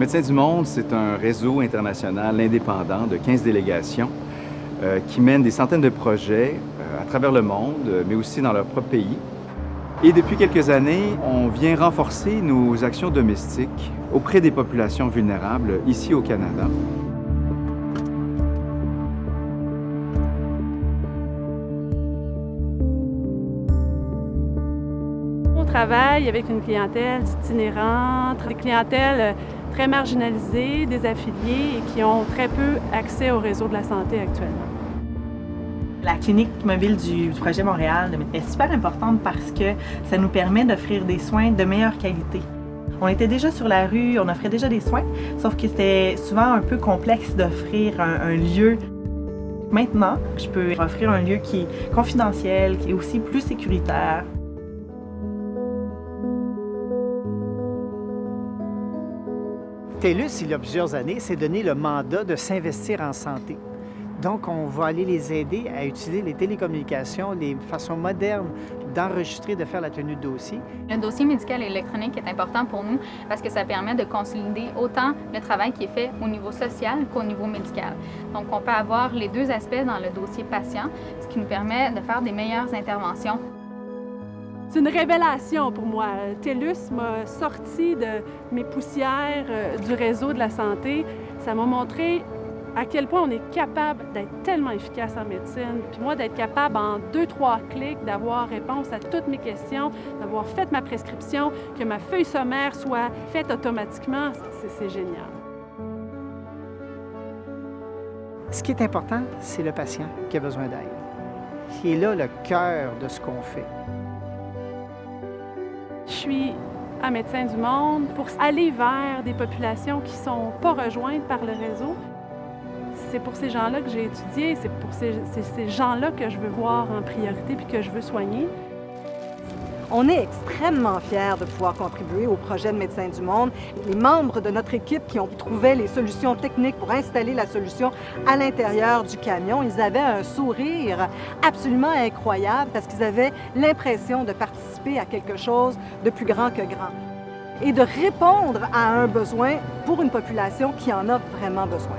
Médecins du Monde, c'est un réseau international indépendant de 15 délégations qui mènent des centaines de projets à travers le monde, mais aussi dans leur propre pays. Et depuis quelques années, on vient renforcer nos actions domestiques auprès des populations vulnérables ici au Canada. On travaille avec une clientèle itinérante, des clientèles très marginalisées, des affiliés et qui ont très peu accès au réseau de la santé actuellement. La clinique mobile du projet Montréal est super importante parce que ça nous permet d'offrir des soins de meilleure qualité. On était déjà sur la rue, on offrait déjà des soins, sauf que c'était souvent un peu complexe d'offrir un lieu. Maintenant, je peux offrir un lieu qui est confidentiel, qui est aussi plus sécuritaire. TELUS, il y a plusieurs années, s'est donné le mandat de s'investir en santé. Donc, on va aller les aider à utiliser les télécommunications, les façons modernes d'enregistrer, de faire la tenue de dossier. Le dossier médical et électronique est important pour nous parce que ça permet de consolider autant le travail qui est fait au niveau social qu'au niveau médical. Donc, on peut avoir les deux aspects dans le dossier patient, ce qui nous permet de faire des meilleures interventions. C'est une révélation pour moi. TELUS m'a sorti de mes poussières du réseau de la santé. Ça m'a montré à quel point on est capable d'être tellement efficace en médecine. Puis moi, d'être capable en 2-3 clics d'avoir réponse à toutes mes questions, d'avoir fait ma prescription, que ma feuille sommaire soit faite automatiquement, c'est génial. Ce qui est important, c'est le patient qui a besoin d'aide, qui est là le cœur de ce qu'on fait. Je suis à Médecins du Monde pour aller vers des populations qui ne sont pas rejointes par le réseau. C'est pour ces gens-là que j'ai étudié, c'est pour ces gens-là que je veux voir en priorité puis que je veux soigner. On est extrêmement fiers de pouvoir contribuer au projet de Médecins du Monde. Les membres de notre équipe qui ont trouvé les solutions techniques pour installer la solution à l'intérieur du camion, ils avaient un sourire absolument incroyable parce qu'ils avaient l'impression de participer à quelque chose de plus grand que grand et de répondre à un besoin pour une population qui en a vraiment besoin.